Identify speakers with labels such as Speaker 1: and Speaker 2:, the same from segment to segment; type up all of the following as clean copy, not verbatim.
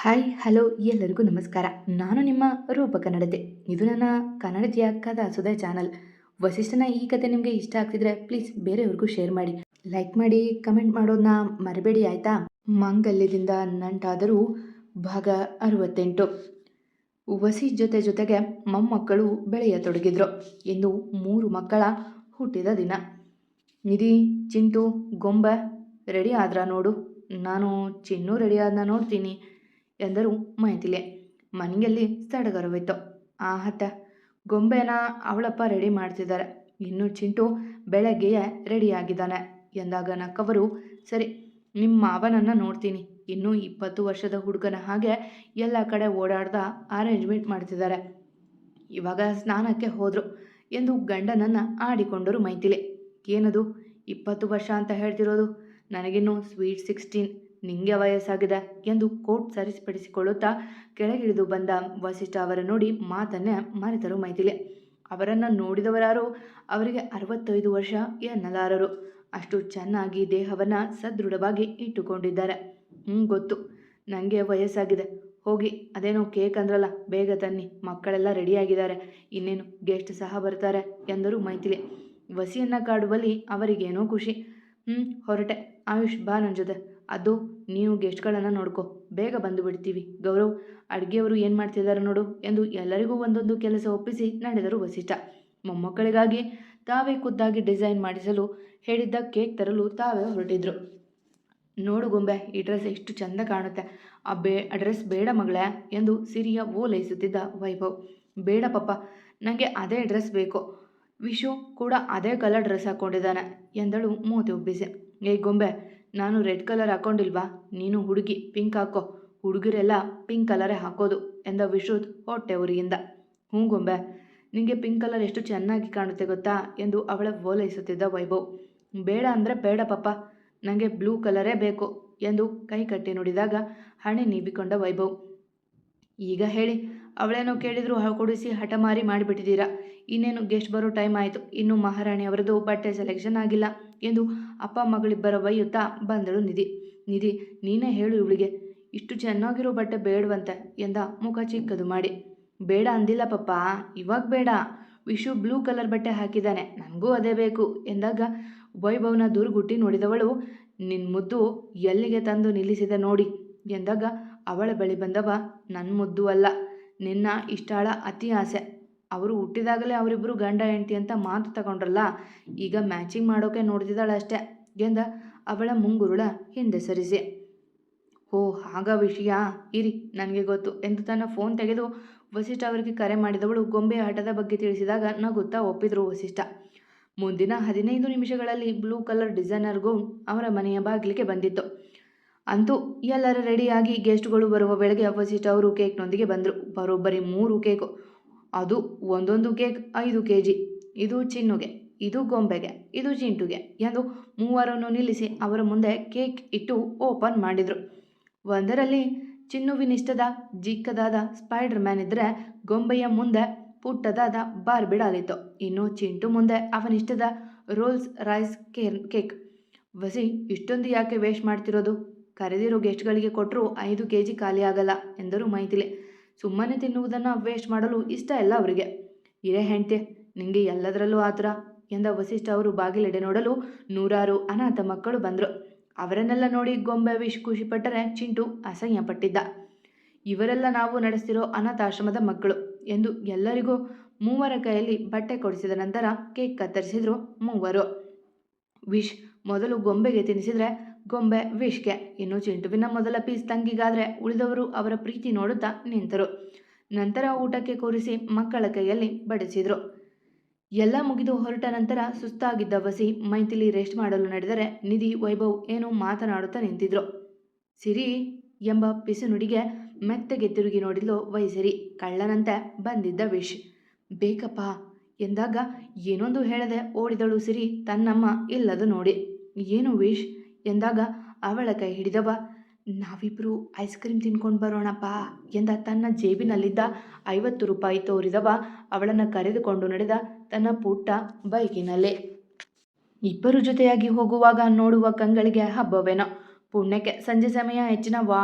Speaker 1: Hi hello ಎಲ್ಲರಿಗೂ ನಮಸ್ಕಾರ. ನಾನು ನಿಮ್ಮ ರೂಪ ಕನ್ನಡತೆ. ಇದು ನನ್ನ ಕನ್ನಡತಿಯ ಕಥಾ ಸುಧಾ ಚಾನಲ್. ವಸಿಷ್ಠನ ಈ ಕತೆ ನಿಮಗೆ ಇಷ್ಟ ಆಗ್ತಿದ್ರೆ ಪ್ಲೀಸ್ ಬೇರೆಯವ್ರಿಗೂ ಶೇರ್ ಮಾಡಿ, ಲೈಕ್ ಮಾಡಿ, ಕಮೆಂಟ್ ಮಾಡೋದನ್ನ ಮರಿಬೇಡಿ ಆಯಿತಾ. ಮಾಂಗಲ್ಯದಿಂದ ನಂಟಾದರೂ ಭಾಗ 68. ವಸಿ ಜೊತೆಗೆ ಮೊಮ್ಮಕ್ಕಳು ಬೆಳೆಯತೊಡಗಿದ್ರು. ಇಂದು 3 ಮಕ್ಕಳ ಹುಟ್ಟಿದ ದಿನ. ನಿಧಿ, ಚಿಂಟು, ಗೊಂಬೆ ರೆಡಿ ಆದ್ರ ನೋಡು, ನಾನು ಚಿನ್ನು ರೆಡಿ ಆದ್ನ ನೋಡ್ತೀನಿ ಎಂದರು ಮೈಥಿಲಿ. ಮನೆಯಲ್ಲಿ ಸಡಗರವಿತ್ತು. ಹತ್ತ ಗೊಂಬೆನ ಅವಳಪ್ಪ ರೆಡಿ ಮಾಡ್ತಿದ್ದಾರೆ, ಇನ್ನು ಚಿಂಟು ಬೆಳಗ್ಗೆಯೇ ರೆಡಿಯಾಗಿದ್ದಾನೆ ಎಂದಾಗ ನಕ್ಕವರು, ಸರಿ ನಿಮ್ಮ ಮಾವನನ್ನು ನೋಡ್ತೀನಿ, ಇನ್ನೂ 20 ವರ್ಷದ ಹುಡುಗನ ಹಾಗೆ ಎಲ್ಲ ಕಡೆ ಓಡಾಡ್ದ ಅರೇಂಜ್ಮೆಂಟ್ ಮಾಡ್ತಿದ್ದಾರೆ, ಇವಾಗ ಸ್ನಾನಕ್ಕೆ ಹೋದ್ರು ಎಂದು ಗಂಡನನ್ನು ಆಡಿಕೊಂಡರು ಮೈಥಿಲಿ. ಏನದು 20 ವರ್ಷ ಅಂತ ಹೇಳ್ತಿರೋದು, ನನಗಿನ್ನೂ ಸ್ವೀಟ್ 16, ನಿಂಗೆ ವಯಸ್ಸಾಗಿದೆ ಎಂದು ಕೋಟ್ ಸರಿಪಡಿಸಿಕೊಳ್ಳುತ್ತಾ ಕೆಳಗಿಳಿದು ಬಂದ ವಸಿಷ್ಠ ಅವರ ನೋಡಿ ಮಾತನ್ನೇ ಮರೆತರು ಮೈಥಿಲಿ. ಅವರನ್ನು ನೋಡಿದವರಾರು ಅವರಿಗೆ 65 ವರ್ಷ ಎನ್ನಲಾರರು. ಅಷ್ಟು ಚೆನ್ನಾಗಿ ದೇಹವನ್ನು ಸದೃಢವಾಗಿ ಇಟ್ಟುಕೊಂಡಿದ್ದಾರೆ. ಗೊತ್ತು, ನನಗೆ ವಯಸ್ಸಾಗಿದೆ, ಹೋಗಿ ಅದೇನೋ ಕೇಕ್ ಅಂದ್ರಲ್ಲ ಬೇಗ ತನ್ನಿ, ಮಕ್ಕಳೆಲ್ಲ ರೆಡಿಯಾಗಿದ್ದಾರೆ, ಇನ್ನೇನು ಗೆಸ್ಟ್ ಸಹ ಬರ್ತಾರೆ ಎಂದರು ಮೈಥಿಲಿ. ವಸಿಯನ್ನು ಕಾಡುವಲ್ಲಿ ಅವರಿಗೇನೋ ಖುಷಿ. ಹೊರಟೆ, ಆಯುಷ್ ಬಾ ನನ್ನ ಜೊತೆ, ಅದು ನೀವು ಗೆಸ್ಟ್ಗಳನ್ನು ನೋಡ್ಕೊ, ಬೇಗ ಬಂದು ಬಿಡ್ತೀವಿ. ಗೌರವ್, ಅಡುಗೆಯವರು ಏನು ಮಾಡ್ತಿದ್ದಾರೆ ನೋಡು ಎಂದು ಎಲ್ಲರಿಗೂ ಒಂದೊಂದು ಕೆಲಸ ಒಪ್ಪಿಸಿ ನಡೆದರು ವಸಿಷ್ಠ. ಮೊಮ್ಮಕ್ಕಳಿಗಾಗಿ ತಾವೇ ಖುದ್ದಾಗಿ ಡಿಸೈನ್ ಮಾಡಿಸಲು ಹೇಳಿದ್ದ ಕೇಕ್ ತರಲು ತಾವೇ ಹೊರಟಿದ್ರು. ನೋಡು ಗೊಂಬೆ, ಈ ಡ್ರೆಸ್ ಎಷ್ಟು ಚಂದ ಕಾಣುತ್ತೆ, ಆ ಡ್ರೆಸ್ ಬೇಡ ಮಗಳೇ ಎಂದು ಸಿರಿಯ ಓಲೈಸುತ್ತಿದ್ದ ವೈಭವ್. ಬೇಡ ಪಪ್ಪ, ನನಗೆ ಅದೇ ಡ್ರೆಸ್ ಬೇಕು, ವಿಶು ಕೂಡ ಅದೇ ಕಲರ್ ಡ್ರೆಸ್ ಹಾಕ್ಕೊಂಡಿದ್ದಾನೆ ಎಂದಳು ಮೂತಿ ಉಬ್ಬಿಸಿ. ಏಯ್ ಗೊಂಬೆ, ನಾನು ರೆಡ್ ಕಲರ್ ಹಾಕ್ಕೊಂಡಿಲ್ವಾ, ನೀನು ಹುಡುಗಿ ಪಿಂಕ್ ಹಾಕೋ, ಹುಡುಗರೆಲ್ಲ ಪಿಂಕ್ ಕಲರೇ ಹಾಕೋದು ಎಂದ ವಿಶ್ರುತ್ ಹೊಟ್ಟೆ ಉರಿಯಿಂದ. ಗೊಂಬೆ, ನಿನಗೆ ಪಿಂಕ್ ಕಲರ್ ಎಷ್ಟು ಚೆನ್ನಾಗಿ ಕಾಣುತ್ತೆ ಗೊತ್ತಾ ಎಂದು ಅವಳ ಓಲೈಸುತ್ತಿದ್ದ ವೈಭವ್. ಬೇಡ ಅಂದರೆ ಬೇಡ ಪಪ್ಪ, ನನಗೆ ಬ್ಲೂ ಕಲರೇ ಬೇಕು ಎಂದು ಕೈ ಕಟ್ಟಿ ನುಡಿದಾಗ ಹಣೆ ನೀಬಿಕೊಂಡ ವೈಭವ್. ಈಗ ಹೇಳಿ, ಅವಳೇನೋ ಕೇಳಿದ್ರು ಕೊಡಿಸಿ ಹಠಮಾರಿ ಮಾಡಿಬಿಟ್ಟಿದ್ದೀರಾ, ಇನ್ನೇನು ಗೆಸ್ಟ್ ಬರೋ ಟೈಮ್ ಆಯಿತು, ಇನ್ನು ಮಹಾರಾಣಿ ಅವರದ್ದು ಬಟ್ಟೆ ಸೆಲೆಕ್ಷನ್ ಆಗಿಲ್ಲ ಎಂದು ಅಪ್ಪ ಮಗಳಿಬ್ಬರ ಬೈಯುತ್ತಾ ಬಂದಳು ನಿಧಿ. ನಿಧಿ, ನೀನೇ ಹೇಳು ಇವಳಿಗೆ, ಇಷ್ಟು ಚೆನ್ನಾಗಿರೋ ಬಟ್ಟೆ ಬೇಡವಂತೆ ಎಂದ ಮುಖ ಚಿಕ್ಕದು ಮಾಡಿ. ಬೇಡ ಅಂದಿಲ್ಲ ಪಪ್ಪ, ಇವಾಗ ಬೇಡ, ವಿಶು ಬ್ಲೂ ಕಲರ್ ಬಟ್ಟೆ ಹಾಕಿದ್ದಾನೆ, ನನಗೂ ಅದೇ ಬೇಕು ಎಂದಾಗ ವೈಭವ್ನ ದುರ್ಗುಟ್ಟಿ ನೋಡಿದವಳು, ನಿನ್ನ ಮುದ್ದು ಎಲ್ಲಿಗೆ ತಂದು ನಿಲ್ಲಿಸಿದೆ ನೋಡಿ ಎಂದಾಗ ಅವಳ ಬಳಿ ಬಂದವ, ನನ್ನ ಮುದ್ದು ಅಲ್ಲ, ನಿನ್ನ ಇಷ್ಟಾಳ ಅತಿ ಆಸೆ, ಅವರು ಹುಟ್ಟಿದಾಗಲೇ ಅವರಿಬ್ಬರು ಗಂಡ ಹೆಂಡತಿ ಅಂತ ಮಾತು ತಗೊಂಡ್ರಲ್ಲ, ಈಗ ಮ್ಯಾಚಿಂಗ್ ಮಾಡೋಕೆ ನೋಡ್ತಿದ್ದಾಳಷ್ಟೆ ಎಂದ ಅವಳ ಮುಂಗುರುಳ ಹಿಂದೆ ಸರಿಸಿ. ಓ ಆಗ ವಿಷಯ, ಇರಿ ನನಗೆ ಗೊತ್ತು ಎಂದು ತನ್ನ ಫೋನ್ ತೆಗೆದು ವಸಿಷ್ಠ ಅವರಿಗೆ ಕರೆ ಮಾಡಿದವಳು ಗೊಂಬೆಯ ಹಠದ ಬಗ್ಗೆ ತಿಳಿಸಿದಾಗ ನಗುತ್ತಾ ಒಪ್ಪಿದ್ರು ವಸಿಷ್ಠ. ಮುಂದಿನ 15 ನಿಮಿಷಗಳಲ್ಲಿ ಬ್ಲೂ ಕಲರ್ ಡಿಸೈನರ್ ಗೌನ್ ಅವರ ಮನೆಯ ಬಾಗಿಲಿಗೆ ಬಂದಿತ್ತು. ಅಂತೂ ಎಲ್ಲರ ರೆಡಿಯಾಗಿ ಗೆಸ್ಟ್ಗಳು ಬರುವ ವೇಳೆಗೆ ವಸಿಷ್ಠ ಅವರು ಕೇಕ್ನೊಂದಿಗೆ ಬಂದರು. ಬರೋಬ್ಬರಿ 3 ಕೇಕು, ಅದು ಒಂದೊಂದು ಕೇಕ್ 5 kg, ಇದು ಚಿನ್ನುಗೆ, ಇದು ಗೊಂಬೆಗೆ, ಇದು ಚಿಂಟುಗೆ ಎಂದು ಮೂವರನ್ನು ನಿಲ್ಲಿಸಿ ಅವರ ಮುಂದೆ ಕೇಕ್ ಇಟ್ಟು ಓಪನ್ ಮಾಡಿದರು. ಒಂದರಲ್ಲಿ ಚಿನ್ನುವಿನಿಷ್ಟದ ಚಿಕ್ಕದಾದ ಸ್ಪೈಡರ್ ಮ್ಯಾನ್ ಇದ್ದರೆ ಗೊಂಬೆಯ ಮುಂದೆ ಪುಟ್ಟದಾದ ಬಾರ್ಬಿ ಡಾಲ್ ಇತ್ತು. ಇನ್ನು ಚಿಂಟು ಮುಂದೆ ಅವನಿಷ್ಟದ ರೋಲ್ಸ್ ರಾಯ್ಸ್ ಕೇಕ್. ವಸಿ, ಇಷ್ಟೊಂದು ಯಾಕೆ ವೇಸ್ಟ್ ಮಾಡ್ತಿರೋದು, ಕರೆದಿರೋ ಗೆಸ್ಟ್ಗಳಿಗೆ ಕೊಟ್ಟರು 5 kg ಖಾಲಿ ಆಗಲ್ಲ ಎಂದರು ಮೈಥಿಲಿ. ಸುಮ್ಮನೆ ತಿನ್ನುವುದನ್ನು ವೇಸ್ಟ್ ಮಾಡಲು ಇಷ್ಟ ಇಲ್ಲ ಅವರಿಗೆ. ಇರೇ ಹೆಂಡ್ತಿ, ನಿಂಗೆ ಎಲ್ಲದರಲ್ಲೂ ಆತುರ ಎಂದ ವಸಿಷ್ಠ ಅವರು ಬಾಗಿಲೆಡೆ ನೋಡಲು 100 ಅನಾಥ ಮಕ್ಕಳು ಬಂದರು. ಅವರನ್ನೆಲ್ಲ ನೋಡಿ ಗೊಂಬೆ ವಿಶ್ ಖುಷಿಪಟ್ಟರೆ ಚಿಂಟು ಅಸಹ್ಯ ಪಟ್ಟಿದ್ದ. ಇವರೆಲ್ಲ ನಾವು ನಡೆಸ್ತಿರೋ ಅನಾಥಾಶ್ರಮದ ಮಕ್ಕಳು ಎಂದು ಎಲ್ಲರಿಗೂ 3 ಕೈಯಲ್ಲಿ ಬಟ್ಟೆ ಕೊಡಿಸಿದ ನಂತರ ಕೇಕ್ ಕತ್ತರಿಸಿದ್ರು 3. ವಿಶ್ ಮೊದಲು ಗೊಂಬೆಗೆ ತಿನ್ನಿಸಿದ್ರೆ ಗೊಂಬೆ ವಿಶ್ಗೆ, ಇನ್ನು ಚಿಂಟುವಿನ ಮೊದಲ ಪೀಸ್ ತಂಗಿಗಾದರೆ ಉಳಿದವರು ಅವರ ಪ್ರೀತಿ ನೋಡುತ್ತಾ ನಿಂತರು. ನಂತರ ಊಟಕ್ಕೆ ಕೂರಿಸಿ ಮಕ್ಕಳ ಕೈಯಲ್ಲಿ ಬಡಿಸಿದ್ರು. ಎಲ್ಲ ಮುಗಿದು ಹೊರಟ ನಂತರ ಸುಸ್ತಾಗಿದ್ದ ವಸಿ ಮೈಥಿಲಿ ರೆಸ್ಟ್ ಮಾಡಲು ನಡೆದರೆ ನಿಧಿ ವೈಭವ್ ಏನೋ ಮಾತನಾಡುತ್ತಾ ನಿಂತಿದ್ರು. ಸಿರಿ ಎಂಬ ಪಿಸುನುಡಿಗೆ ಮೆತ್ತಗೆ ತಿರುಗಿ ನೋಡಿದ್ಲು ವೈಸಿರಿ. ಕಳ್ಳನಂತೆ ಬಂದಿದ್ದ ವಿಶ್. ಬೇಕಪ್ಪ ಎಂದಾಗ ಏನೊಂದು ಹೇಳದೆ ಓಡಿದಳು ಸಿರಿ ತನ್ನಮ್ಮ ಇಲ್ಲದು ನೋಡಿ. ಏನು ವಿಶ್ ಎಂದಾಗ ಅವಳ ಕೈ ಹಿಡಿದವ, ನಾವಿಬ್ಬರು ಐಸ್ ಕ್ರೀಮ್ ತಿನ್ಕೊಂಡು ಬರೋಣಪ್ಪ ಎಂದ ತನ್ನ ಜೇಬಿನಲ್ಲಿದ್ದ 50 ರೂಪಾಯಿ ತೋರಿದವ ಅವಳನ್ನು ಕರೆದುಕೊಂಡು ನಡೆದ ತನ್ನ ಪುಟ್ಟ ಬೈಕಿನಲ್ಲಿ. ಇಬ್ಬರು ಜೊತೆಯಾಗಿ ಹೋಗುವಾಗ ನೋಡುವ ಕಂಗಳಿಗೆ ಹಬ್ಬವೇನೋ. ಪುಣ್ಯಕ್ಕೆ ಸಂಜೆ ಸಮಯ ಹೆಚ್ಚಿನ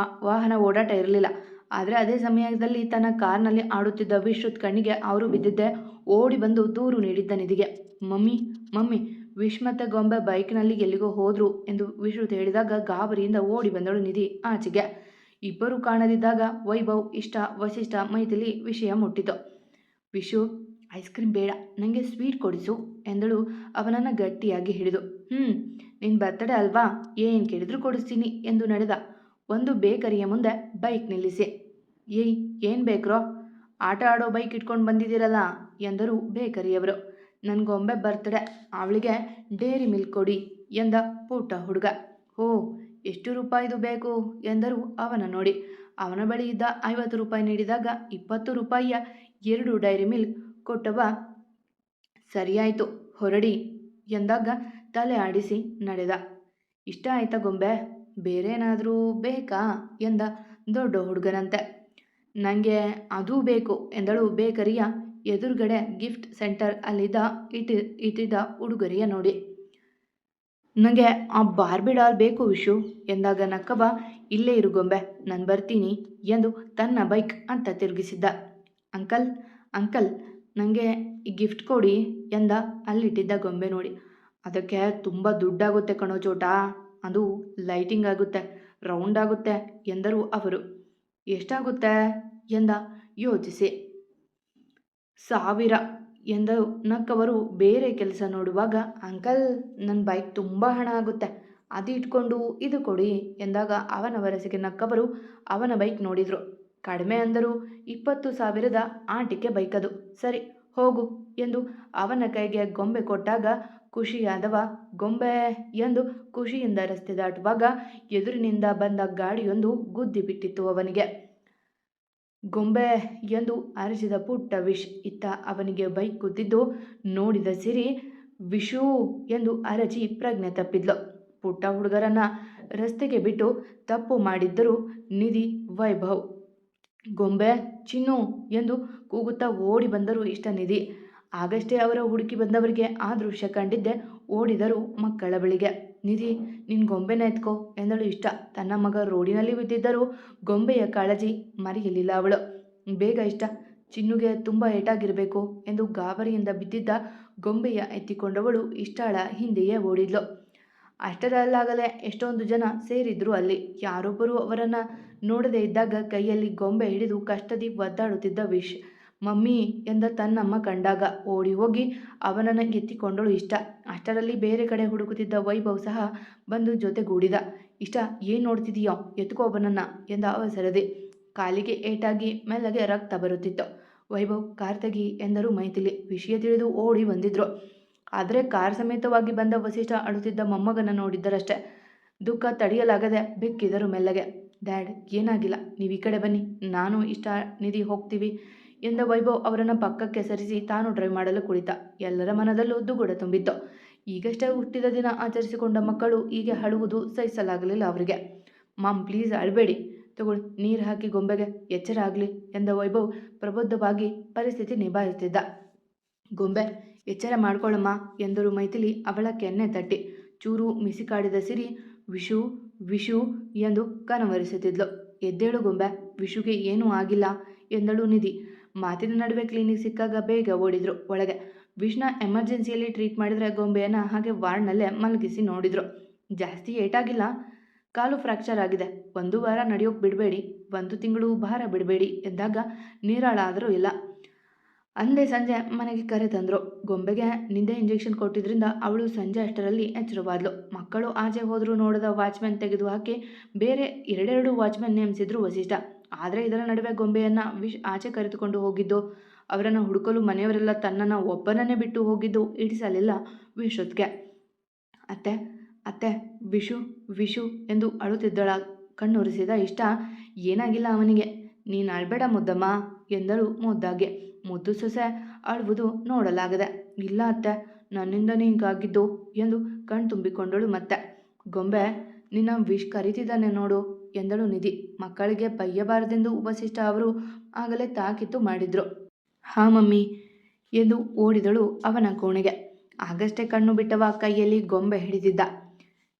Speaker 1: ವಾಹನ ಓಡಾಟ ಇರಲಿಲ್ಲ. ಆದರೆ ಅದೇ ಸಮಯದಲ್ಲಿ ತನ್ನ ಕಾರ್ನಲ್ಲಿ ಆಡುತ್ತಿದ್ದ ವಿಶ್ರುತ್ ಕಣ್ಣಿಗೆ ಅವರು ಬಿದ್ದಿದ್ದೆ ಓಡಿ ಬಂದು ದೂರು ನೀಡಿದ್ದ ನಿಧಿಗೆ. ಮಮ್ಮಿ ಮಮ್ಮಿ, ವಿಶ್ ಮತ್ತೆ ಗೊಂಬೆ ಬೈಕ್ನಲ್ಲಿ ಎಲ್ಲಿಗೋ ಹೋದ್ರು ಎಂದು ವಿಶ್ರುತ್ ಹೇಳಿದಾಗ ಗಾಬರಿಯಿಂದ ಓಡಿ ಬಂದಳು ನಿಧಿ ಆಚೆಗೆ. ಇಬ್ಬರು ಕಾಣದಿದ್ದಾಗ ವೈಭವ್, ಇಷ್ಟ, ವಸಿಷ್ಠ, ಮೈಥಿಲಿ ವಿಷಯ ಮುಟ್ಟಿತು. ವಿಶು, ಐಸ್ ಕ್ರೀಮ್ ಬೇಡ, ನನಗೆ ಸ್ವೀಟ್ ಕೊಡಿಸು ಎಂದಳು ಅವನನ್ನು ಗಟ್ಟಿಯಾಗಿ ಹಿಡಿದು. ನಿನ್ನ ಬರ್ತಡೇ ಅಲ್ವಾ, ಏನು ಕೇಳಿದ್ರು ಕೊಡಿಸ್ತೀನಿ ಎಂದು ನಡೆದ. ಒಂದು ಬೇಕರಿಯ ಮುಂದೆ ಬೈಕ್ ನಿಲ್ಲಿಸಿ. ಏಯ್, ಏನು ಬೇಕ್ರೋ, ಆಟ ಆಡೋ ಬೈಕ್ ಇಟ್ಕೊಂಡು ಬಂದಿದ್ದೀರಲ್ಲ ಎಂದರು ಬೇಕರಿಯವರು. ನನ್ನ ಗೊಂಬೆ ಬರ್ತಡೇ, ಅವಳಿಗೆ ಡೇರಿ ಮಿಲ್ಕ್ ಕೊಡಿ ಎಂದ ಪುಟ್ಟ ಹುಡುಗ. ಓ, ಎಷ್ಟು ರೂಪಾಯಿದು ಬೇಕು ಎಂದರು ಅವನ ನೋಡಿ. ಅವನ ಬಳಿ ಇದ್ದ 50 ರೂಪಾಯಿ ನೀಡಿದಾಗ 20 ರೂಪಾಯಿಯ 2 ಡೈರಿ ಮಿಲ್ಕ್ ಕೊಟ್ಟವ. ಸರಿಯಾಯಿತು, ಹೊರಡಿ ಎಂದಾಗ ತಲೆ ಆಡಿಸಿ ನಡೆದ. ಇಷ್ಟ ಆಯ್ತಾ ಗೊಂಬೆ, ಬೇರೇನಾದರೂ ಬೇಕಾ ಎಂದ ದೊಡ್ಡ ಹುಡುಗನಂತೆ. ನನಗೆ ಅದೂ ಬೇಕು ಎಂದಳು ಬೇಕರಿಯ ಎದುರುಗಡೆ ಗಿಫ್ಟ್ ಸೆಂಟರ್ ಅಲ್ಲಿದ್ದ ಇಟ್ಟಿದ್ದ ಉಡುಗೊರೆಯ ನೋಡಿ. ನನಗೆ ಆ ಬಾರ್ಬಿ ಡಾಲ್ ಬೇಕು ವಿಶು ಎಂದಾಗ ನಕ್ಕಬ, ಇಲ್ಲೇ ಇರು ಗೊಂಬೆ, ನಾನು ಬರ್ತೀನಿ ಎಂದು ತನ್ನ ಬೈಕ್ ಅಂತ ತಿರುಗಿಸಿದ್ದ. ಅಂಕಲ್ ಅಂಕಲ್, ನನಗೆ ಈ ಗಿಫ್ಟ್ ಕೊಡಿ ಎಂದ ಅಲ್ಲಿಟ್ಟಿದ್ದ ಗೊಂಬೆ ನೋಡಿ. ಅದಕ್ಕೆ ತುಂಬ ದುಡ್ಡಾಗುತ್ತೆ ಕಣೋ ಚೋಟಾ, ಅದು ಲೈಟಿಂಗ್ ಆಗುತ್ತೆ, ರೌಂಡ್ ಆಗುತ್ತೆ ಎಂದರು ಅವರು. ಎಷ್ಟಾಗುತ್ತೆ ಎಂದ ಯೋಚಿಸಿ. 1000 ಎಂದರು ನಕ್ಕವರು ಬೇರೆ ಕೆಲಸ ನೋಡುವಾಗ. ಅಂಕಲ್, ನನ್ನ ಬೈಕ್ ತುಂಬ ಹಣ ಆಗುತ್ತೆ, ಅದು ಇಟ್ಕೊಂಡು ಇದು ಕೊಡಿ ಎಂದಾಗ ಅವನ ವರಸೆಗೆ ನಕ್ಕವರು ಅವನ ಬೈಕ್ ನೋಡಿದರು. ಕಡಿಮೆ ಅಂದರು. 20,000ದ ಆಟಿಕೆ ಬೈಕ್ ಅದು. ಸರಿ ಹೋಗು ಎಂದು ಅವನ ಕೈಗೆ ಗೊಂಬೆ ಕೊಟ್ಟಾಗ ಖುಷಿಯಾದವ. ಗೊಂಬೆ ಎಂದು ಖುಷಿಯಿಂದ ರಸ್ತೆ ದಾಟುವಾಗ ಎದುರಿನಿಂದ ಬಂದ ಗಾಡಿಯೊಂದು ಗುದ್ದಿ ಬಿಟ್ಟಿತ್ತು ಅವನಿಗೆ. ಗೊಂಬೆ ಎಂದು ಅರಚಿದ ಪುಟ್ಟ ವಿಶ್. ಇತ್ತ ಅವನಿಗೆ ಬೈಕ್ ಗುದ್ದಿದ್ದು ನೋಡಿದ ಸಿರಿ ವಿಶೂ ಎಂದು ಅರಚಿ ಪ್ರಜ್ಞೆ ತಪ್ಪಿದ್ಲು. ಪುಟ್ಟ ಹುಡುಗರನ್ನ ರಸ್ತೆಗೆ ಬಿಟ್ಟು ತಪ್ಪು ಮಾಡಿದ್ದರು ನಿಧಿ, ವೈಭವ್. ಗೊಂಬೆ, ಚಿನ್ನು ಎಂದು ಕೂಗುತ್ತಾ ಓಡಿ ಬಂದರು ಇಷ್ಟ, ನಿಧಿ. ಆಗಷ್ಟೇ ಅವರ ಹುಡುಕಿ ಬಂದವರಿಗೆ ಆ ದೃಶ್ಯ ಕಂಡಿದ್ದೆ ಓಡಿದರು ಮಕ್ಕಳ ಬಳಿಗೆ. ನಿಧಿ, ನಿನ್ನ ಗೊಂಬೆನ ಎತ್ಕೋ ಎಂದಳು ಇಷ್ಟ. ತನ್ನ ಮಗ ರೋಡಿನಲ್ಲಿ ಬಿದ್ದಿದ್ದರೂ ಗೊಂಬೆಯ ಕಾಳಜಿ ಮರೆಯಲಿಲ್ಲ ಅವಳು. ಬೇಗ ಇಷ್ಟ, ಚಿನ್ನುಗೆ ತುಂಬ ಏಟಾಗಿರಬೇಕು ಎಂದು ಗಾಬರಿಯಿಂದ ಬಿದ್ದಿದ್ದ ಗೊಂಬೆಯ ಎತ್ತಿಕೊಂಡವಳು ಇಷ್ಟಳ ಹಿಂದೆಯೇ ಓಡಿದ್ಲು. ಅಷ್ಟರಲ್ಲಾಗಲೇ ಎಷ್ಟೊಂದು ಜನ ಸೇರಿದ್ರು ಅಲ್ಲಿ. ಯಾರೊಬ್ಬರು ಅವರನ್ನು ನೋಡದೇ ಇದ್ದಾಗ ಕೈಯಲ್ಲಿ ಗೊಂಬೆ ಹಿಡಿದು ಕಷ್ಟದಿ ಒದ್ದಾಡುತ್ತಿದ್ದ ವಿಶ್. ಮಮ್ಮಿ ಎಂದ ತನ್ನಮ್ಮ ಕಂಡಾಗ ಓಡಿ ಹೋಗಿ ಅವನನ್ನು ಎತ್ತಿಕೊಂಡಳು ಇಷ್ಟ. ಅಷ್ಟರಲ್ಲಿ ಬೇರೆ ಕಡೆ ಹುಡುಕುತ್ತಿದ್ದ ವೈಭವ್ ಸಹ ಬಂದು ಜೊತೆಗೂಡಿದ. ಇಷ್ಟ, ಏನು ನೋಡ್ತಿದೀಯೋ, ಎತ್ಕೋ ಅವನನ್ನು ಎಂದ ಅವಸರದಿ. ಕಾಲಿಗೆ ಏಟಾಗಿ ಮೆಲ್ಲಗೆ ರಕ್ತ ಬರುತ್ತಿತ್ತು. ವೈಭವ್, ಕಾರ್ ತೆಗಿ ಎಂದರು ಮೈಥಿಲಿ. ವಿಷಯ ತಿಳಿದು ಓಡಿ ಬಂದಿದ್ರು. ಆದರೆ ಕಾರ್ ಸಮೇತವಾಗಿ ಬಂದ ವಸಿಷ್ಠ ಅಳುತ್ತಿದ್ದ ಮೊಮ್ಮಗನ ನೋಡಿದ್ದರಷ್ಟೇ. ದುಃಖ ತಡೆಯಲಾಗದೆ ಬೆಕ್ಕಿದರು ಮೆಲ್ಲಗೆ. ಡ್ಯಾಡ್, ಏನಾಗಿಲ್ಲ, ನೀವು ಈ ಕಡೆ ಬನ್ನಿ, ನಾನು ಇಷ್ಟ, ನಿಧಿ ಹೋಗ್ತೀವಿ ಎಂದ ವೈಭವ್ ಅವರನ್ನು ಪಕ್ಕಕ್ಕೆ ಸರಿಸಿ ತಾನು ಡ್ರೈವ್ ಮಾಡಲು ಕುಳಿತ. ಎಲ್ಲರ ಮನದಲ್ಲೂ ದುಗುಡ ತುಂಬಿತ್ತು. ಈಗಷ್ಟೇ ಹುಟ್ಟಿದ ದಿನ ಆಚರಿಸಿಕೊಂಡ ಮಕ್ಕಳು ಹೀಗೆ ಅಳುವುದು ಸಹಿಸಲಾಗಲಿಲ್ಲ ಅವರಿಗೆ. ಮಾಮ್ ಪ್ಲೀಸ್ ಅಳಬೇಡಿ, ತಗೊಳ್ಳಿ ನೀರು ಹಾಕಿ ಗೊಂಬೆಗೆ, ಎಚ್ಚರ ಆಗಲಿ ಎಂದ ವೈಭವ್ ಪ್ರಬುದ್ಧವಾಗಿ ಪರಿಸ್ಥಿತಿ ನಿಭಾಯಿಸುತ್ತಿದ್ದ. ಗೊಂಬೆ, ಎಚ್ಚರ ಮಾಡ್ಕೊಳ್ಳಮ್ಮ ಎಂದರು ಮೈಥಿಲಿ ಅವಳ ಕೆನ್ನೆ ತಟ್ಟಿ. ಚೂರು ಮಿಸಿಕಾಡಿದ ಸಿರಿ ವಿಶು ವಿಶು ಎಂದು ಕನವರಿಸುತ್ತಿದ್ಲು. ಎದ್ದೇಳು ಗೊಂಬೆ, ವಿಶುಗೆ ಏನೂ ಆಗಿಲ್ಲ ಎಂದಳು ನಿಧಿ. ಮಾತಿನ ನಡುವೆ ಕ್ಲಿನಿಕ್ ಸಿಕ್ಕಾಗ ಬೇಗ ಓಡಿದ್ರು ಒಳಗೆ. ವಿಷ್ನ ಎಮರ್ಜೆನ್ಸಿಯಲ್ಲಿ ಟ್ರೀಟ್ ಮಾಡಿದರೆ ಗೊಂಬೆಯನ್ನು ಹಾಗೆ ವಾರ್ಡ್ನಲ್ಲೇ ಮಲಗಿಸಿ ನೋಡಿದ್ರು. ಜಾಸ್ತಿ ಏಟಾಗಿಲ್ಲ, ಕಾಲು ಫ್ರ್ಯಾಕ್ಚರ್ ಆಗಿದೆ, 1 ವಾರ ನಡೆಯೋಕೆ ಬಿಡಬೇಡಿ, 1 ತಿಂಗಳು ಭಾರ ಬಿಡಬೇಡಿ ಎಂದಾಗ ನಿರಾಳ ಆದರೂ ಇಲ್ಲ. ಅಂದೇ ಸಂಜೆ ಮನೆಗೆ ಕರೆ ತಂದರು. ಗೊಂಬೆಗೆ ನಿದ್ದೆ ಇಂಜೆಕ್ಷನ್ ಕೊಟ್ಟಿದ್ರಿಂದ ಅವಳು ಸಂಜೆ ಅಷ್ಟರಲ್ಲಿ ಎಚ್ಚರವಾದ್ಲು. ಮಕ್ಕಳು ಆಚೆ ಹೋದರೂ ನೋಡದ ವಾಚ್ಮ್ಯಾನ್ ತೆಗೆದು ಹಾಕಿ ಬೇರೆ 2 ವಾಚ್ಮ್ಯಾನ್ ನೇಮಿಸಿದ್ರು ವಸಿಷ್ಠ. ಆದರೆ ಇದರ ನಡುವೆ ಗೊಂಬೆಯನ್ನು ವಿಶ್ ಆಚೆ ಕರೆದುಕೊಂಡು ಹೋಗಿದ್ದು, ಅವರನ್ನು ಹುಡುಕಲು ಮನೆಯವರೆಲ್ಲ ತನ್ನನ್ನು ಒಬ್ಬನನ್ನೇ ಬಿಟ್ಟು ಹೋಗಿದ್ದು ಇಡಿಸಲಿಲ್ಲ ವಿಶ್ರುತ್ಗೆ. ಅತ್ತೆ ಅತ್ತೆ, ವಿಶು ವಿಶು ಎಂದು ಅಳುತ್ತಿದ್ದಳ ಕಣ್ಣೊರೆಸಿದ ಇಷ್ಟ. ಏನಾಗಿಲ್ಲ ಅವನಿಗೆ, ನೀನು ಅಳ್ಬೇಡ ಮುದ್ದಮ್ಮ ಎಂದಳು ಮುದ್ದಾಗೆ. ಮುದ್ದು ಸೊಸೆ ಅಳುವುದು ನೋಡಲಾಗದೆ. ಇಲ್ಲ ಅತ್ತೆ, ನನ್ನಿಂದನೇ ಹೀಗಾಗಿದ್ದು ಎಂದು ಕಣ್ತುಂಬಿಕೊಂಡಳು ಮತ್ತೆ. ಗೊಂಬೆ, ನಿನ್ನ ವಿಶ್ ಕರೀತಿದ್ದಾನೆ ನೋಡು ಎಂದಳು ನಿಧಿ. ಮಕ್ಕಳಿಗೆ ಬೈಯಬಾರದೆಂದು ವಸಿಷ್ಠ ಅವರು ಆಗಲೇ ತಾಕೀತು ಮಾಡಿದ್ರು. ಹಾ ಮಮ್ಮಿ ಎಂದು ಓಡಿದಳು ಅವನ ಕೋಣೆಗೆ. ಆಗಷ್ಟೇ ಕಣ್ಣು ಬಿಟ್ಟವ ಕೈಯಲ್ಲಿ ಗೊಂಬೆ ಹಿಡಿದಿದ್ದ.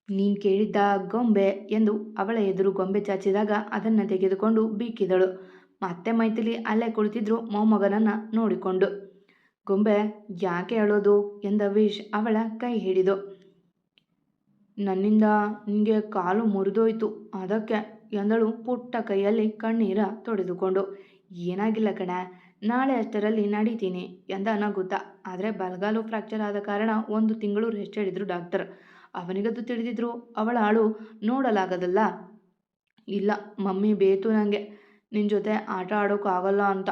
Speaker 1: ನೀನು ಕೇಳಿದ್ದ ಗೊಂಬೆ ಎಂದು ಅವಳ ಎದುರು ಗೊಂಬೆ ಚಾಚಿದಾಗ ಅದನ್ನು ತೆಗೆದುಕೊಂಡು ಬೀಕಿದಳು. ಮತ್ತೆ ಮೈಥಿಲಿ ಅಲ್ಲೇ ಕುಳಿತಿದ್ರು ಮೊಮ್ಮಗನನ್ನು ನೋಡಿಕೊಂಡು. ಗೊಂಬೆ ಯಾಕೆ ಅಳೋದು ಎಂದ ವಿಶ್ ಅವಳ ಕೈ ಹಿಡಿದು. ನನ್ನಿಂದ ನಿನಗೆ ಕಾಲು ಮುರಿದೋಯ್ತು ಅದಕ್ಕೆ ಎಂದಳು ಪುಟ್ಟ ಕೈಯಲ್ಲಿ ಕಣ್ಣೀರ ತೊಡೆದುಕೊಂಡು. ಏನಾಗಿಲ್ಲ ಕಣೆ, ನಾಳೆ ಅಷ್ಟರಲ್ಲಿ ನಡೀತೀನಿ ಎಂದ ನಗುತ್ತಾ. ಆದರೆ ಬಲಗಾಲು ಫ್ರ್ಯಾಕ್ಚರ್ ಆದ ಕಾರಣ 1 ತಿಂಗಳು ರೆಸ್ಟ್ ಹೇಳಿದ್ರು ಡಾಕ್ಟರ್. ಅವನಿಗದು ತಿಳಿದಿದ್ರು ಅವಳ ಅಳು ನೋಡಲಾಗದಲ್ಲ. ಇಲ್ಲ ಮಮ್ಮಿ ಬೇತು ನನಗೆ ನಿನ್ನ ಜೊತೆ ಆಟ ಆಡೋಕ್ಕಾಗಲ್ಲ ಅಂತ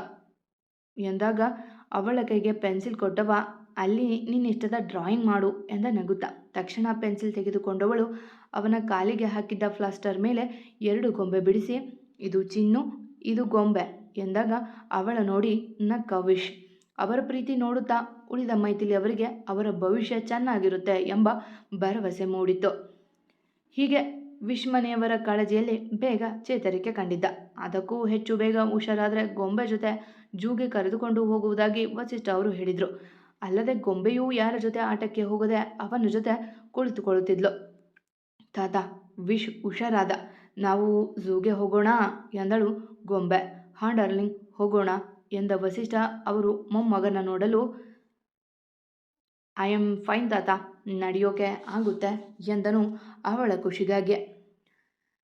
Speaker 1: ಎಂದಾಗ ಅವಳ ಕೈಗೆ ಪೆನ್ಸಿಲ್ ಕೊಟ್ಟವ. ಅಲ್ಲಿ ನಿನ್ನಿಷ್ಟದ ಡ್ರಾಯಿಂಗ್ ಮಾಡು ಎಂದ ನಗುತ್ತಾ. ತಕ್ಷಣ ಪೆನ್ಸಿಲ್ ತೆಗೆದುಕೊಂಡವಳು ಅವನ ಕಾಲಿಗೆ ಹಾಕಿದ್ದ ಪ್ಲಾಸ್ಟರ್ ಮೇಲೆ 2 ಗೊಂಬೆ ಬಿಡಿಸಿ, ಇದು ಚಿನ್ನು ಇದು ಗೊಂಬೆ ಎಂದಾಗ ಅವಳ ನೋಡಿ ನಕ್ಕ ವಿಶ್. ಅವರ ಪ್ರೀತಿ ನೋಡುತ್ತಾ ಉಳಿದ ಮೈಥಿಲಿ ಅವರಿಗೆ ಅವರ ಭವಿಷ್ಯ ಚೆನ್ನಾಗಿರುತ್ತೆ ಎಂಬ ಭರವಸೆ ಮೂಡಿತ್ತು. ಹೀಗೆ ವಿಶ್ ಮನೆಯವರ ಕಾಳಜಿಯಲ್ಲಿ ಬೇಗ ಚೇತರಿಕೆ ಕಂಡಿದ್ದ. ಅದಕ್ಕೂ ಹೆಚ್ಚು ಬೇಗ ಹುಷಾರಾದರೆ ಗೊಂಬೆ ಜೊತೆ ಜೂಗೆ ಕರೆದುಕೊಂಡು ಹೋಗುವುದಾಗಿ ವಸಿಷ್ಠ ಅವರು ಹೇಳಿದರು. ಅಲ್ಲದೆ ಗೊಂಬೆಯೂ ಯಾರ ಜೊತೆ ಆಟಕ್ಕೆ ಹೋಗದೆ ಅವನ ಜೊತೆ ಕುಳಿತುಕೊಳ್ಳುತ್ತಿದ್ಲು. ತಾತ ವಿಶ್ ಹುಷಾರಾದ, ನಾವು ಝೂಗೆ ಹೋಗೋಣ ಎಂದಳು ಗೊಂಬೆ. ಹಾ ಡಾರ್ಲಿಂಗ್ ಹೋಗೋಣ ಎಂದ ವಸಿಷ್ಠ ಅವರು ಮೊಮ್ಮಗನ ನೋಡಲು. ಐ ಆಮ್ ಫೈನ್ ತಾತ, ನಡೆಯೋಕೆ ಆಗುತ್ತೆ ಎಂದನು ಅವಳ ಖುಷಿಗಾಗಿ.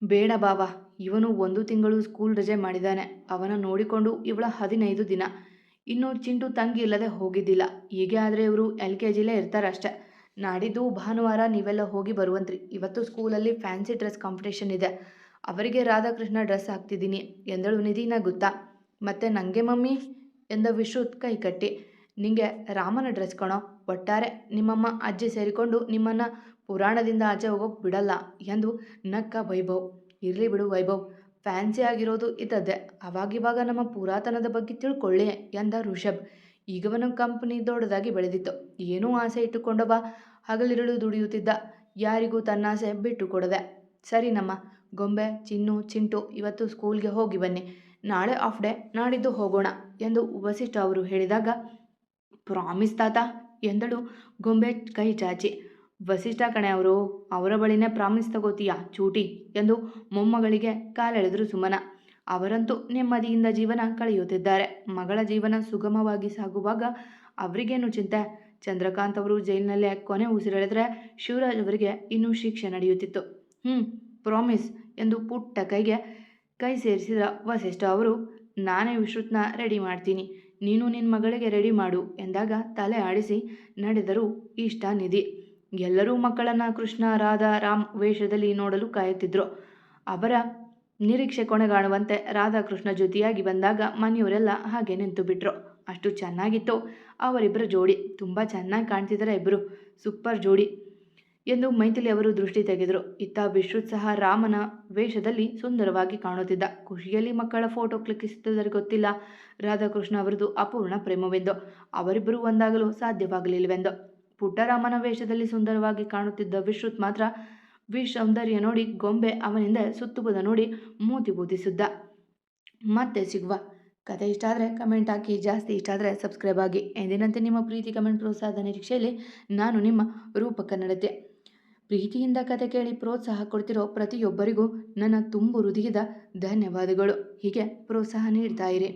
Speaker 1: ಬೇಡ ಬಾವ, ಇವನು 1 ತಿಂಗಳು ಸ್ಕೂಲ್ ರಜೆ ಮಾಡಿದ್ದಾನೆ. ಅವನ ನೋಡಿಕೊಂಡು ಇವಳ 15 ದಿನ. ಇನ್ನು ಚಿಂಟು ತಂಗಿ ಇಲ್ಲದೆ ಹೋಗಿದ್ದಿಲ್ಲ. ಹೀಗೆ ಆದರೆ ಇವರು LKGಲೇ ಇರ್ತಾರಷ್ಟೆ. ನಾಡಿದ್ದು ಭಾನುವಾರ ನೀವೆಲ್ಲ ಹೋಗಿ ಬರುವಂತ್ರಿ. ಇವತ್ತು ಸ್ಕೂಲಲ್ಲಿ ಫ್ಯಾನ್ಸಿ ಡ್ರೆಸ್ ಕಾಂಪಿಟೇಷನ್ ಇದೆ. ಅವರಿಗೆ ರಾಧಾಕೃಷ್ಣ ಡ್ರೆಸ್ ಹಾಕ್ತಿದ್ದೀನಿ ಎಂದಳು ನಿಧಿ ನಗುತ್ತಾ. ಮತ್ತೆ ನನಗೆ ಮಮ್ಮಿ ಎಂದ ವಿಶ್ರುತ್ ಕೈ ಕಟ್ಟಿ. ನಿಂಗೆ ರಾಮನ ಡ್ರೆಸ್ ಕಣೋ, ಒಟ್ಟಾರೆ ನಿಮ್ಮಮ್ಮ ಅಜ್ಜಿ ಸೇರಿಕೊಂಡು ನಿಮ್ಮನ್ನು ಪುರಾಣದಿಂದ ಆಚೆ ಹೋಗೋಕೆ ಬಿಡಲ್ಲ ಎಂದು ನಕ್ಕ ವೈಭವ್. ಇರಲಿ ಬಿಡು ವೈಭವ್, ಫ್ಯಾನ್ಸಿ ಆಗಿರೋದು ಇದ್ದದ್ದೇ, ಅವಾಗಿವಾಗ ನಮ್ಮ ಪುರಾತನದ ಬಗ್ಗೆ ತಿಳ್ಕೊಳ್ಳಿ ಎಂದ ಋಷಭ್. ಈಗವನು ಕಂಪನಿ ದೊಡ್ಡದಾಗಿ ಬೆಳೆದಿತ್ತು. ಏನೂ ಆಸೆ ಇಟ್ಟುಕೊಂಡವ ಹಗಲಿರುಳು ದುಡಿಯುತ್ತಿದ್ದ. ಯಾರಿಗೂ ತನ್ನ ಆಸೆ ಬಿಟ್ಟು ಕೊಡದೆ. ಸರಿ ನಮ್ಮ ಗೊಂಬೆ ಚಿನ್ನು ಚಿಂಟು ಇವತ್ತು ಸ್ಕೂಲ್ಗೆ ಹೋಗಿ ಬನ್ನಿ, ನಾಳೆ ಆಫ್ ಡೇ, ನಾಡಿದ್ದು ಹೋಗೋಣ ಎಂದು ವಸಿಷ್ಠ ಅವರು ಹೇಳಿದಾಗ ಪ್ರಾಮಿಸ್ ತಾತ ಎಂದಳು ಗೊಂಬೆ ಕೈ ಚಾಚಿ. ವಸಿಷ್ಠ ಕಣೆ ಅವರು, ಅವರ ಬಳಿನೇ ಪ್ರಾಮಿಸ್ ತಗೋತೀಯಾ ಚೂಟಿ ಎಂದು ಮೊಮ್ಮಗಳಿಗೆ ಕಾಲೆಳೆದರು ಸುಮನ. ಅವರಂತೂ ನೆಮ್ಮದಿಯಿಂದ ಜೀವನ ಕಳೆಯುತ್ತಿದ್ದಾರೆ. ಮಗಳ ಜೀವನ ಸುಗಮವಾಗಿ ಸಾಗುವಾಗ ಅವರಿಗೇನು ಚಿಂತೆ. ಚಂದ್ರಕಾಂತ್ ಅವರು ಜೈಲಿನಲ್ಲೇ ಕೊನೆ ಉಸಿರೆಳೆದರೆ ಶಿವರಾಜ್ ಅವರಿಗೆ ಇನ್ನೂ ಶಿಕ್ಷೆ ನಡೆಯುತ್ತಿತ್ತು. ಪ್ರಾಮಿಸ್ ಎಂದು ಪುಟ್ಟ ಕೈಗೆ ಕೈ ಸೇರಿಸಿದ ವಸಿಷ್ಠ ಅವರು. ನಾನೇ ವಿಶ್ರುತ್ನ ರೆಡಿ ಮಾಡ್ತೀನಿ, ನೀನು ನಿನ್ನ ಮಗಳಿಗೆ ರೆಡಿ ಮಾಡು ಎಂದಾಗ ತಲೆ ಆಡಿಸಿ ನಡೆದರು ಇಷ್ಟ ನಿಧಿ. ಎಲ್ಲರೂ ಮಕ್ಕಳನ್ನು ಕೃಷ್ಣ ರಾಧಾ ರಾಮ್ ವೇಷದಲ್ಲಿ ನೋಡಲು ಕಾಯುತ್ತಿದ್ದರು. ಅವರ ನಿರೀಕ್ಷೆ ಕೊನೆಗಾಣುವಂತೆ ರಾಧಾಕೃಷ್ಣ ಜೊತೆಯಾಗಿ ಬಂದಾಗ ಮನೆಯವರೆಲ್ಲ ಹಾಗೆ ನಿಂತು ಬಿಟ್ರು. ಅಷ್ಟು ಚೆನ್ನಾಗಿತ್ತು ಅವರಿಬ್ಬರ ಜೋಡಿ. ತುಂಬ ಚೆನ್ನಾಗಿ ಕಾಣ್ತಿದ್ದಾರೆ ಇಬ್ಬರು, ಸೂಪರ್ ಜೋಡಿ ಎಂದು ಮೈಥಿಲಿ ಅವರು ದೃಷ್ಟಿ ತೆಗೆದರು. ಇತ್ತ ವಿಶ್ರುತ್ ಸಹ ರಾಮನ ವೇಷದಲ್ಲಿ ಸುಂದರವಾಗಿ ಕಾಣುತ್ತಿದ್ದ. ಖುಷಿಯಲ್ಲಿ ಮಕ್ಕಳ ಫೋಟೋ ಕ್ಲಿಕ್ಕಿಸುತ್ತಿದ್ದರೆ ಗೊತ್ತಿಲ್ಲ ರಾಧಾಕೃಷ್ಣ ಅವರದು ಅಪೂರ್ಣ ಪ್ರೇಮವೆಂದು. ಅವರಿಬ್ಬರು ಒಂದಾಗಲು ಸಾಧ್ಯವಾಗಲಿಲ್ಲವೆಂದು. ಪುಟ್ಟರಾಮನ ವೇಷದಲ್ಲಿ ಸುಂದರವಾಗಿ ಕಾಣುತ್ತಿದ್ದ ವಿಶ್ರುತ್ ಮಾತ್ರ ವಿಶ್ ಸೌಂದರ್ಯ ನೋಡಿ ಗೊಂಬೆ ಅವನಿಂದ ಸುತ್ತುವುದ ನೋಡಿ ಮೂತಿ ಬೂತಿಸಿದ್ದ. ಮತ್ತೆ ಸಿಗುವ. ಕತೆ ಇಷ್ಟ ಆದರೆ ಕಮೆಂಟ್ ಹಾಕಿ, ಜಾಸ್ತಿ ಇಷ್ಟ ಆದರೆ ಸಬ್ಸ್ಕ್ರೈಬ್ ಆಗಿ. ಎಂದಿನಂತೆ ನಿಮ್ಮ ಪ್ರೀತಿ ಕಮೆಂಟ್ ಪ್ರೋತ್ಸಾಹದ ನಿರೀಕ್ಷೆಯಲ್ಲಿ ನಾನು ನಿಮ್ಮ ರೂಪ ಕನ್ನಡತೆ. ಪ್ರೀತಿಯಿಂದ ಕತೆ ಕೇಳಿ ಪ್ರೋತ್ಸಾಹ ಕೊಡ್ತಿರೋ ಪ್ರತಿಯೊಬ್ಬರಿಗೂ ನನ್ನ ತುಂಬು ಹೃದಯದ ಧನ್ಯವಾದಗಳು. ಹೀಗೆ ಪ್ರೋತ್ಸಾಹ ನೀಡ್ತಾ ಇರಿ.